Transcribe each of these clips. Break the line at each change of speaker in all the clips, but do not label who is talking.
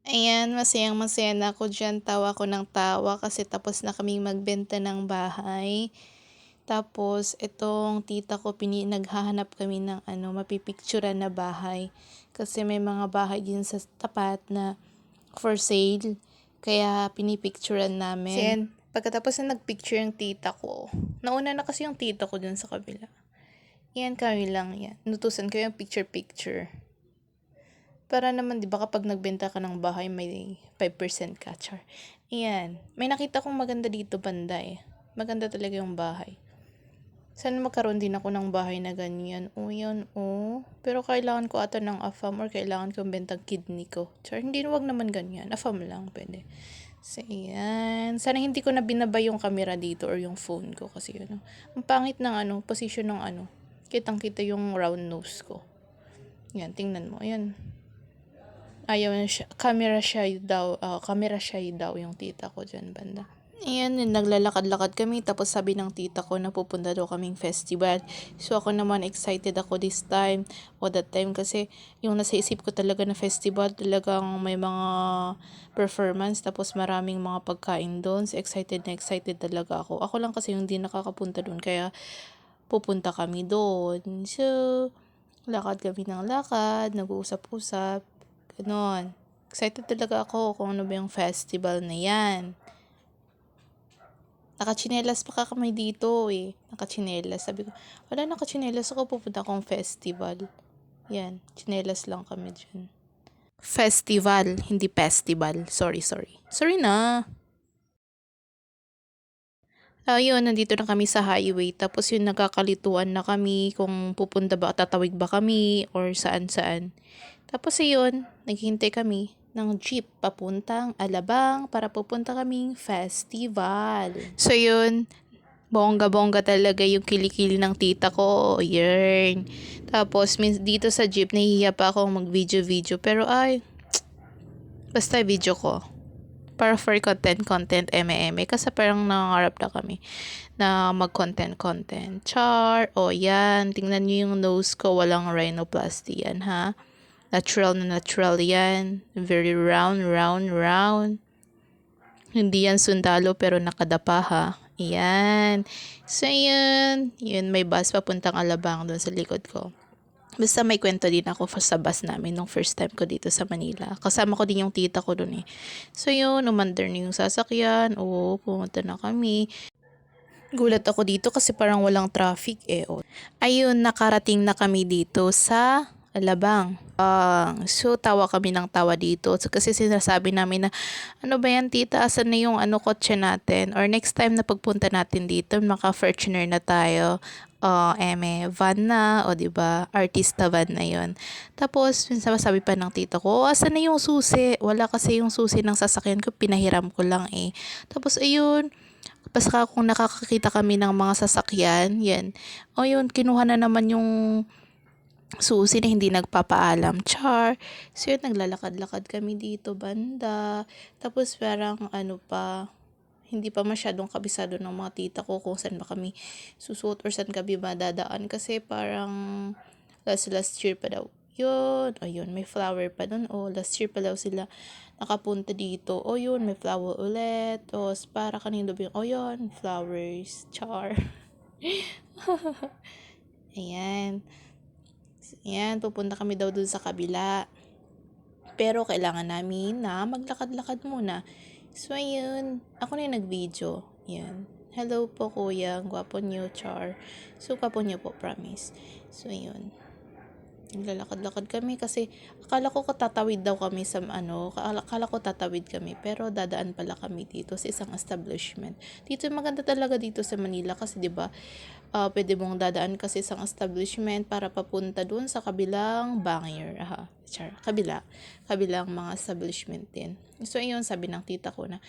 Ayan, masayang-masaya na ako diyan, tawa ko ng tawa kasi tapos na kaming magbenta ng bahay. Tapos itong tita ko naghahanap kami ng mapipicturean na bahay. Kasi may mga bahay din sa tapat na for sale. Kaya pinipicturean namin. Then, pagkatapos na nagpicture yung tita ko, nauna na kasi yung tita ko dun sa kabila. Yan, kami lang yan. Nutusan ko yung picture-picture. Para naman, di ba, kapag nagbenta ka ng bahay, may 5% ka, char. Ayan. May nakita kong maganda dito, banda eh. Maganda talaga yung bahay. Sana magkaroon din ako ng bahay na ganyan. O, yan, o. Pero kailangan ko ata ng AFAM or kailangan kong bentang kidney ko. Char, hindi, wag naman ganyan. AFAM lang, pwede. So, ayan. Sana hindi ko na binabay yung camera dito or yung phone ko kasi yun. Ang pangit ng position ng Kitang-kita yung round nose ko. Yan, tingnan mo. Ayan. Ayaw na siya. Camera shy daw yung tita ko dyan banda. Ayan, naglalakad-lakad kami. Tapos sabi ng tita ko na pupunta daw kaming festival. So ako naman excited ako this time. O that time kasi yung nasa isip ko talaga na festival. Talagang may mga performance. Tapos maraming mga pagkain doon. So excited talaga ako. Ako lang kasi yung hindi nakakapunta doon. Kaya pupunta kami doon. So lakad kami ng lakad. Nag-uusap-usap. Ganon. Excited talaga ako kung ano ba yung festival na yan. Nakachinelas pa kami dito eh. Nakachinelas. Sabi ko, wala nakachinelas ako, pupunta akong festival. Yan, chinelas lang kami dyan. Festival, hindi festival. Sorry. Sorry na. Ayun, nandito na kami sa highway. Tapos yun, nagkakalituan na kami kung pupunta ba, tatawid ba kami or saan-saan. Tapos ayun, naghihintay kami ng jeep papuntang Alabang para pupunta kaming festival. So yun, bongga-bongga talaga yung kilikili ng tita ko. Yun. Tapos dito sa jeep, nahihiya pa akong mag-video-video. Pero basta video ko. Para for content, eme. Kasi parang nangangarap na kami na mag-content. Char, yan. Tingnan nyo yung nose ko. Walang rhinoplasty yan, ha? Natural na natural yan. Very round. Hindi yan sundalo pero nakadapa, ha? Ayan. So, yun. Yun, may bus papuntang Alabang doon sa likod ko. Basta may kwento din ako sa bus namin nung first time ko dito sa Manila. Kasama ko din yung tita ko doon eh. So yun, umandar na yung sasakyan. Oo, pumunta na kami. Gulat ako dito kasi parang walang traffic eh. Ayun, nakarating na kami dito sa Alabang. So tawa kami ng tawa dito. So, kasi sinasabi namin na, ano ba yan tita, asan na yung kotse natin? Or next time na pagpunta natin dito, maka-Fortuner na tayo. Van na, o diba, artista van na yon. Tapos, sabi pa ng tita ko, asan na yung susi? Wala kasi yung susi ng sasakyan ko, pinahiram ko lang eh. Tapos, ayun, basta kung nakakakita kami ng mga sasakyan, yan. O yun, kinuha na naman yung susi na hindi nagpapaalam. Char. So yun, naglalakad-lakad kami dito, banda. Tapos parang hindi pa masyadong kabisado ng mga tita ko kung saan ba kami susuot or saan kami madadaan. Kasi parang last year pa daw. Yun. Ayun, may flower pa dun. Last year pa daw sila nakapunta dito. Yun, may flower ulit. Para kanino ba yung, yun, flowers. Char. Ayan. Ayan, pupunta kami daw dun sa kabila. Pero kailangan namin na maglakad-lakad muna. So, ayun. Ako na yung nag-video. Yan. Hello po, kuya. Gwapo niyo, char. So, gwapo niyo po, promise. So, ayun. Naglalakad-lakad kami kasi akala ko tatawid daw kami sa akala ko tatawid kami pero dadaan pala kami dito sa isang establishment. Dito maganda talaga dito sa Manila kasi 'di ba? Pwede mong dadaan kasi isang establishment para papunta dun sa kabilang bangir. Kabilang mga establishment din. So ayun, sabi ng tita ko na,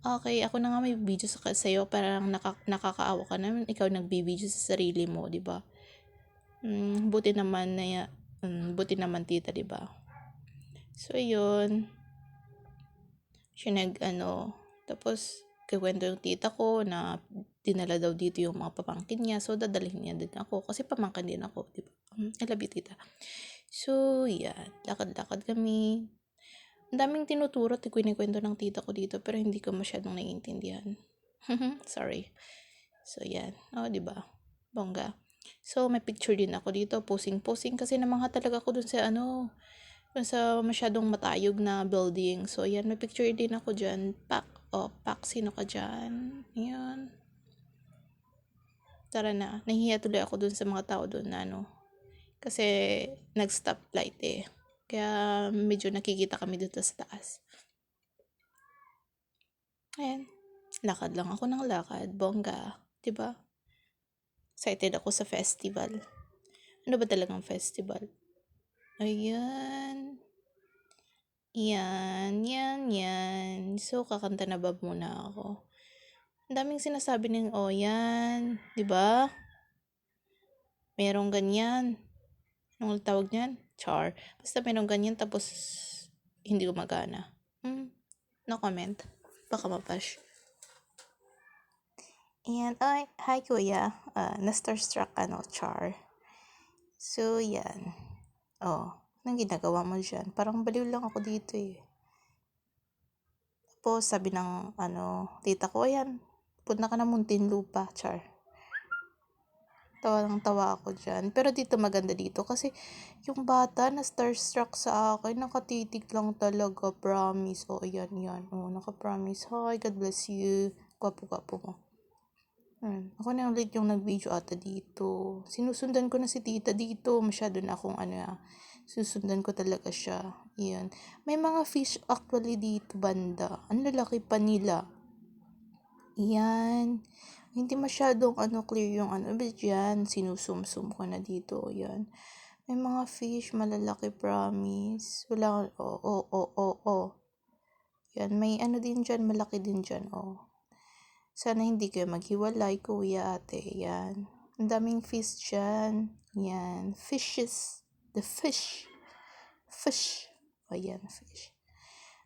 okay, ako na nga may video sa'yo, parang nakakaawa ka naman, ikaw nagbibideo sa sarili mo, di ba? Buti naman tita, di ba? So ayun, siya tapos kikwento yung tita ko na dinala daw dito yung mga pamangkin niya. So, dadalhin niya din ako. Kasi pamangkin din ako, di ba? I love you, tita. So, yan. Lakad-lakad kami. Ang daming tinuturo at kwento ng tita ko dito pero hindi ko masyadong naiintindihan. Sorry. So, yan. O, diba? Bongga. So, may picture din ako dito. Posing-posing kasi namangha talaga ako dun sa dun sa masyadong matayog na building. So, yan. May picture din ako dyan. Pak. O, pak. Sino ka dyan? Yan. Tara na. Nahihiya tuloy ako dun sa mga tao dun na kasi nag-stoplight eh. Kaya medyo nakikita kami dito sa taas. Ayan. Lakad lang ako ng lakad. Bongga. Diba? Excited ako sa festival. Ano ba talagang festival? Ayan. Yan. So, kakanta na ba muna ako? Ang daming sinasabi ng, yan. Diba? Merong ganyan. Anong tawag niyan? Char. Basta merong ganyan tapos hindi gumagana. No comment. Baka mapash. And, hi kuya. Na-starstruck char. So, yan. Anong ginagawa mo dyan? Parang baliw lang ako dito eh. Tapos, sabi ng, tita ko, ayan, punta ka na Muntinlupa, char. Tawa ako dyan. Pero dito maganda dito kasi yung bata na starstruck sa akin, nakatitig lang talaga, promise. Ayan. Naka-promise. Hi, God bless you. Gwapo-gwapo mo. Ako na ulit yung nag-video ata dito. Sinusundan ko na si tita dito. Masyado na akong susundan ko talaga siya. Yan. May mga fish actually dito banda. Ang lalaki pa nila. Yan. Hindi masyadong clear yung but yan, sinusum-sum ko na dito. Yan. May mga fish, malalaki, promise. Wala, Yan, may din dyan, malaki din dyan, Sana hindi kayo maghiwalay, kuya, ate. Yan. Ang daming fish dyan. Yan. Fishes. The fish. Fish. Ayan, fish.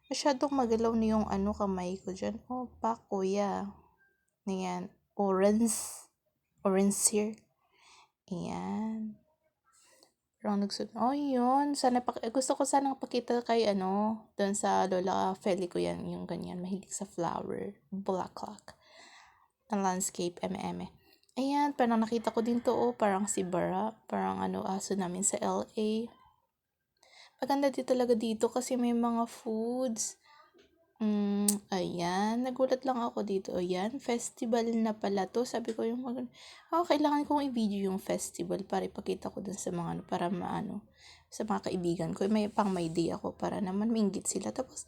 Masyadong magalaw na yung kamay ko dyan. Pa, kuya. Ayan. Orange here. Ayan. Parang yun. Gusto ko sana pakita kay doon sa Lola Feli ko yan, yung ganyan. Mahilig sa flower. Bulaklak. Ang landscape, Ayan, parang nakita ko din to, parang si Bara. Parang aso namin sa LA. Maganda din talaga dito kasi may mga foods. Ayan. Nagulat lang ako dito. Ayan. Festival na pala to. Sabi ko kailangan kong i-video yung festival para ipakita ko dun sa mga para sa mga kaibigan ko. May day ako para naman mainggit sila. Tapos,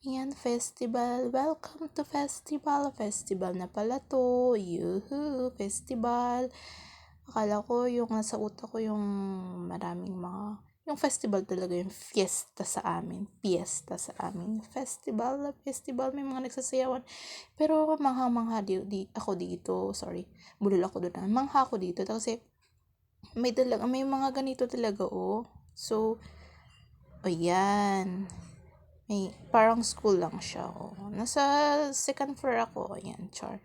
ayan, festival. Welcome to festival. Festival na pala to. Yuhu, festival. Akala ko yung nasa utak ko yung maraming yung festival talaga, yung fiesta sa amin. Festival, may mga nagsasayawan. Pero mangha-mangha ako dito. Sorry, bulol ako doon. Mangha ako dito kasi may mga ganito talaga, So, ayan. May parang school lang siya, Nasa second floor ako, ayan, char.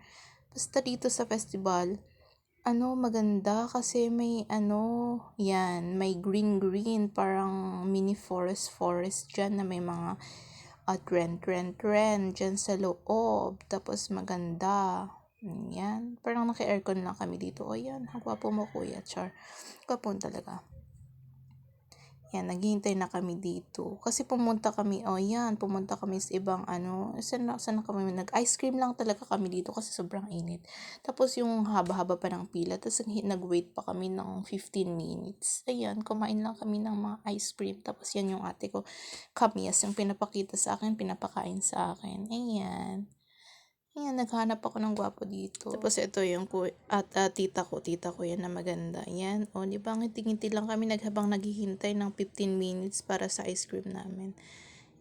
Basta dito sa festival, maganda kasi may yan, may green, parang mini forest dyan na may mga trend dyan sa loob. Tapos maganda. Yan. Parang naka-aircon lang kami dito. Yan. Gwapo mo, kuya. Char. Gwapo talaga. Yan. Naghihintay na kami dito. Kasi pumunta kami sa ibang saan kami nag-ice cream lang talaga kami dito kasi sobrang init. Tapos yung haba-haba pa ng pila. Tapos nag-wait pa kami ng 15 minutes. Ayan. Kumain lang kami ng mga ice cream. Tapos yan yung ate ko. Kamias yung pinapakita sa akin. Pinapakain sa akin. Ayan. Ayan, naghanap ako ng gwapo dito. Tapos ito yung tita ko yan na maganda. Yan, di ba ngiti-ngiti lang kami habang naghihintay ng 15 minutes para sa ice cream namin.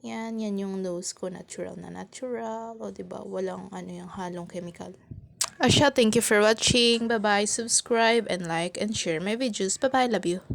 Yan yung nose ko, natural. O, di ba, walang yung halong chemical. Asya, thank you for watching. Bye-bye, subscribe and like and share my videos. Bye-bye, love you.